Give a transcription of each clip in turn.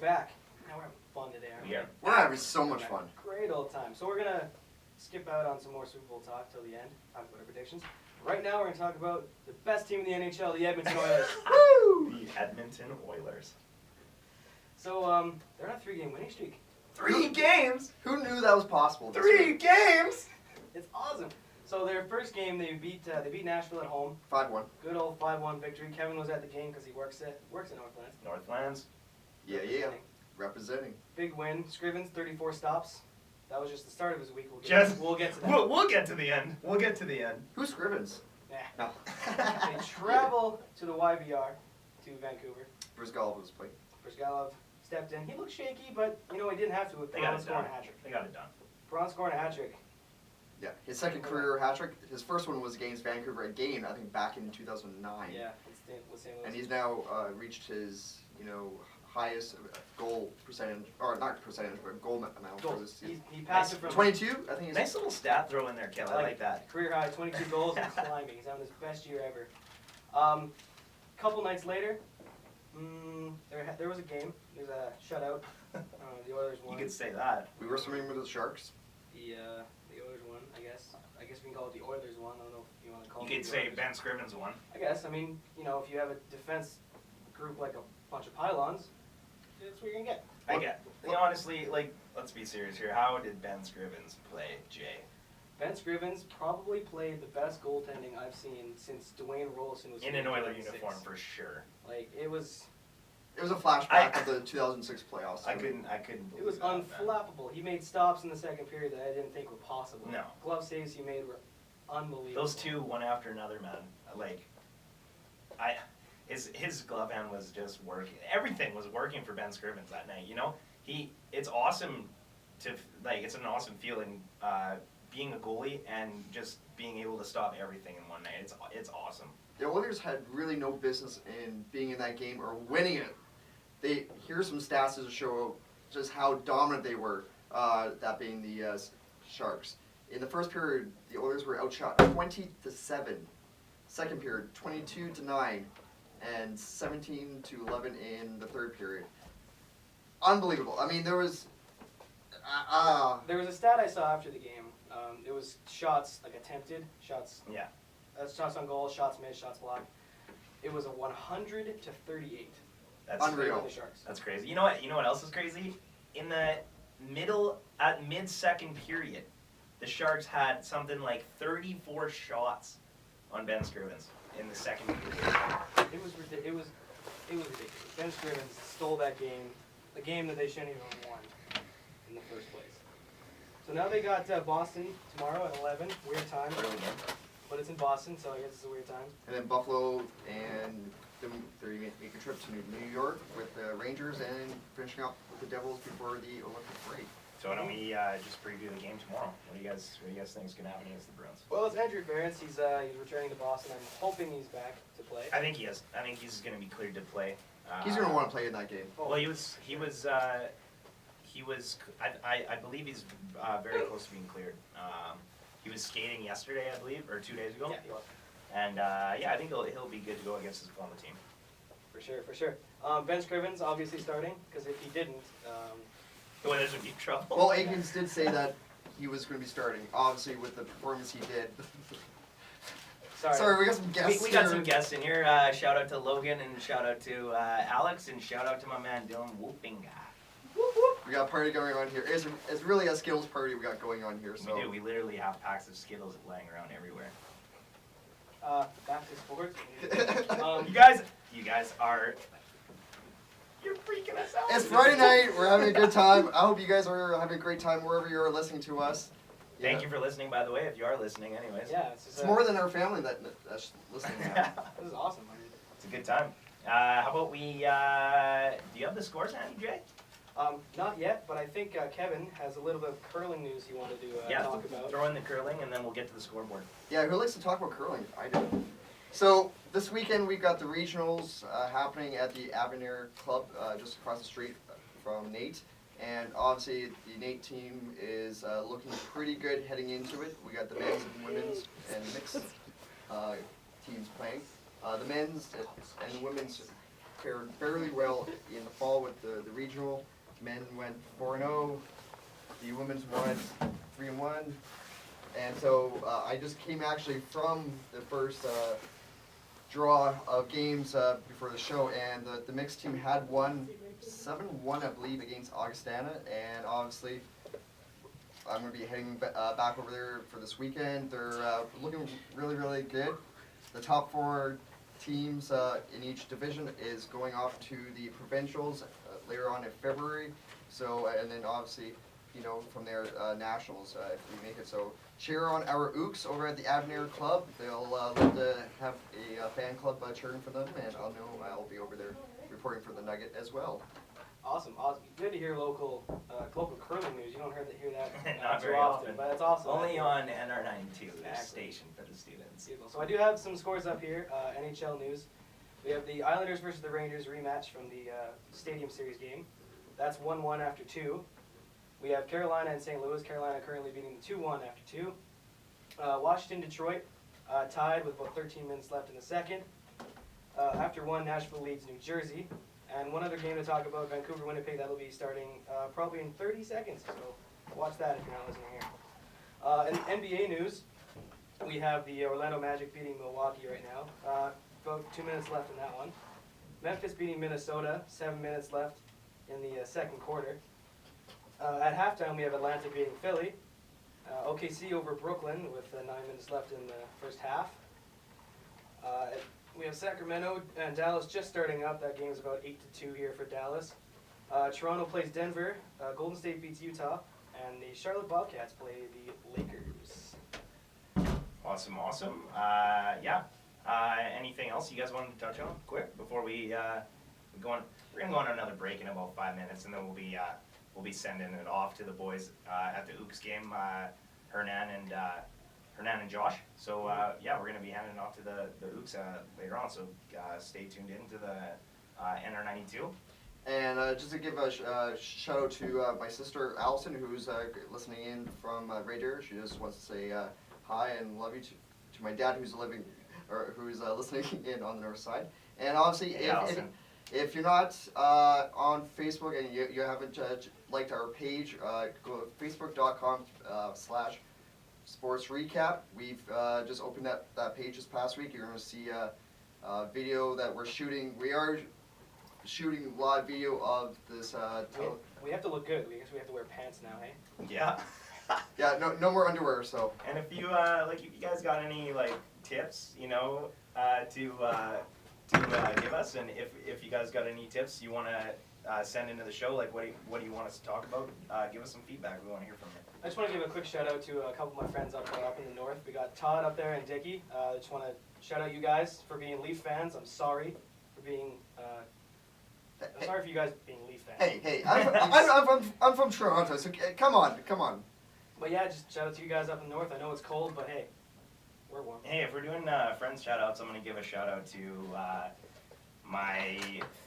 back. Now we're having fun today, aren't we? Yeah. We're having so much fun. Great old time. So we're going to skip out on some more Super Bowl talk till the end, talk about our predictions. Right now we're going to talk about the best team in the NHL, the Edmonton Oilers. Woo! The Edmonton Oilers. So they're on a 3-game winning streak. 3 games? Who knew that was possible? 3 games? It's awesome. So their first game, they beat Nashville at home. 5-1. Good old 5-1 victory. Kevin was at the game because he works at Northlands. Northlands. Yeah. Representing. Big win. Scrivens, 34 stops. That was just the start of his week. We'll get to that. We'll get to the end. We'll get to the end. Who's Scrivens? Nah. No. They travel to the YVR to Vancouver. Brizgalov was playing. Brizgalov stepped in. He looked shaky, but he didn't have to with They got Perron it scoring done. a hat trick. They got it done. Perron scoring a hat trick. Yeah, his second career hat trick. His first one was against Vancouver again, I think back in 2009. Yeah, with St. Louis. And he's now reached his, highest goal percentage, or not percentage, but goal amount for this season. He passed it from 22, I think. Nice little stat throw in there, Kel. I like that. Career high, 22 goals and climbing. He's having his best year ever. Couple nights later, there was a game. There's a shutout. The Oilers won. You could say that. We were swimming with the Sharks. The Oilers won, I guess. I guess we can call it the Oilers won. I don't know if you want to call it. You could the say Oilers. Ben Scrivens won. I guess. I mean, if you have a defense group like a bunch of pylons, that's what you're gonna get. I get. Honestly, let's be serious here. How did Ben Scrivens play, Jay? Ben Scrivens probably played the best goaltending I've seen since Dwayne Rollison was In an Oiler uniform, for sure. It was. It was a flashback of the 2006 playoffs. I couldn't believe It was that, man. unflappable. He made stops in the second period that I didn't think were possible. No. Glove saves he made were unbelievable. Those two, one after another, man. His glove hand was just working. Everything was working for Ben Scrivens that night. It's awesome it's an awesome feeling being a goalie and just being able to stop everything in one night. It's awesome. The Oilers had really no business in being in that game or winning it. Here's some stats to show just how dominant they were, that being the Sharks. In the first period, the Oilers were outshot 20-7. Second period, 22-9. And 17-11 in the third period. Unbelievable. I mean, there was... There was a stat I saw after the game. It was shots, attempted shots. Yeah. Shots on goal, shots missed, shots blocked. It was a 100-38. That's unreal. The Sharks. That's crazy. You know what else is crazy? In the mid-second period, the Sharks had something like 34 shots on Ben Scrivens in the second period. It was ridiculous. Ben Scrivens stole that game, the game that they shouldn't even have won in the first place. So now they got Boston tomorrow at 11, weird time. Early game. But it's in Boston, so I guess it's a weird time. And then Buffalo, and they're going to make a trip to New York with the Rangers and finishing up with the Devils before the Olympic break. So why don't we just preview the game tomorrow? What do you guys think is going to happen against the Bruins? Well, it's Andrew Ferentz. He's returning to Boston. I'm hoping he's back to play. I think he is. I think he's going to be cleared to play. He's going to want to play in that game. Well, he was. I believe he's very close to being cleared. He was skating yesterday, I believe, or 2 days ago. Yeah, he was. And I think he'll be good to go against his former team. For sure. Ben Scrivens obviously starting, because if he didn't, the Oilers would be in trouble. Well, Aikens did say that he was going to be starting, obviously with the performance he did. Sorry, we got some guests We got some guests in here. Shout out to Logan, and shout out to Alex, and shout out to my man Dylan Whoopinga. We got a party going on here. It's really a Skittles party we got going on here. So. We do. We literally have packs of Skittles laying around everywhere. Back to sports. You guys are... You're freaking us out. It's Friday night. We're having a good time. I hope you guys are having a great time wherever you're listening to us. Thank you for listening, by the way, if you are listening anyways. Yeah, it's more than our family that's listening now. This is awesome. It's a good time. How about we... do you have the scores handy, Jay? Not yet, but I think Kevin has a little bit of curling news he wanted to talk about. Throw in the curling, and then we'll get to the scoreboard. Yeah, who likes to talk about curling? I do. So this weekend we've got the regionals happening at the Avenir Club just across the street from Nate. And obviously the Nate team is looking pretty good heading into it. We got the men's and women's and mixed teams playing. The men's and women's fared fairly well in the fall with the regional. Men went 4-0. The women's went 3-1. And so I just came actually from the first draw of games before the show, and the mixed team had won 7-1, I believe, against Augustana, and obviously I'm going to be heading back over there for this weekend. They're looking really, really good. The top 4 teams in each division is going off to the provincials later on in February. So, and then obviously, from there, nationals if we make it. So cheer on our Ooks over at the Abner Club. They'll love to have a fan club cheering for them, and I'll be over there reporting for the Nugget as well. Awesome. Good to hear local curling news. You don't hear that Not too very often, often. but it's awesome. Only on NR92, the Exactly. station for the students. Beautiful. So I do have some scores up here. NHL news. We have the Islanders versus the Rangers rematch from the Stadium Series game. That's 1-1 after 2. We have Carolina and St. Louis. Carolina currently beating 2-1 after 2. Washington, Detroit tied with about 13 minutes left in the second. After 1, Nashville leads New Jersey. And one other game to talk about, Vancouver, Winnipeg, that'll be starting probably in 30 seconds. So watch that if you're not listening here. In NBA news, we have the Orlando Magic beating Milwaukee right now. About 2 minutes left in that one. Memphis beating Minnesota, 7 minutes left in the second quarter. At halftime, we have Atlanta beating Philly. OKC over Brooklyn with 9 minutes left in the first half. We have Sacramento and Dallas just starting up. That game is about 8-2 here for Dallas. Toronto plays Denver. Golden State beats Utah. And the Charlotte Bobcats play the Lakers. Awesome. Anything else you guys wanted to touch on quick before we go on? We're gonna go on another break in about 5 minutes, and then we'll be sending it off to the boys at the Ooks game, Hernan and Josh. So we're gonna be handing it off to the Ooks later on. So stay tuned in to the NR92. And just to give a shout out to my sister Allison, who's listening in from right there. She just wants to say hi and love you to my dad, who's listening in on the north side. And obviously, Hey, if you're not on Facebook and you haven't liked our page, go to facebook.com/sports recap. We've just opened that page this past week. You're going to see a video that we're shooting. We are shooting live video of this. We have to look good. I guess we have to wear pants now, hey? Yeah. Yeah, no more underwear. So. And if you if you guys got any tips, to give us, and if you guys got any tips you want to send into the show, what do you want us to talk about? Give us some feedback. We want to hear from you. I just want to give a quick shout out to a couple of my friends up in the north. We got Todd up there and Dickie. I just want to shout out you guys for being Leaf fans. I'm sorry for being. I'm sorry for you guys being Leaf fans. Hey, I'm from Toronto, so come on. But yeah, just shout out to you guys up in the north. I know it's cold, but hey, we're warm. Hey, if we're doing friends shout outs, I'm going to give a shout out to my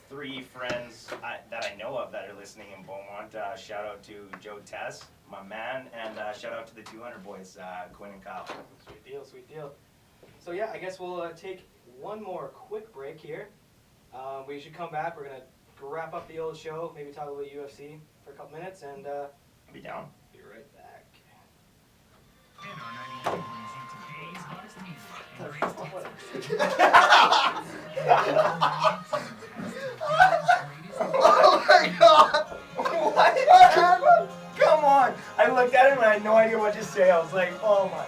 3 friends that I know of that are listening in Beaumont. Shout out to Joe Tess, my man, and shout out to the 200 boys, Quinn and Kyle. Sweet deal. So yeah, I guess we'll take one more quick break here. We should come back. We're going to wrap up the old show, maybe talk a little UFC for a couple minutes, and I'll be down. be right back. NR92 brings you today's hottest music and greatest hits. Oh my God! What? Come on! I looked at him and I had no idea what to say. I was like, oh my.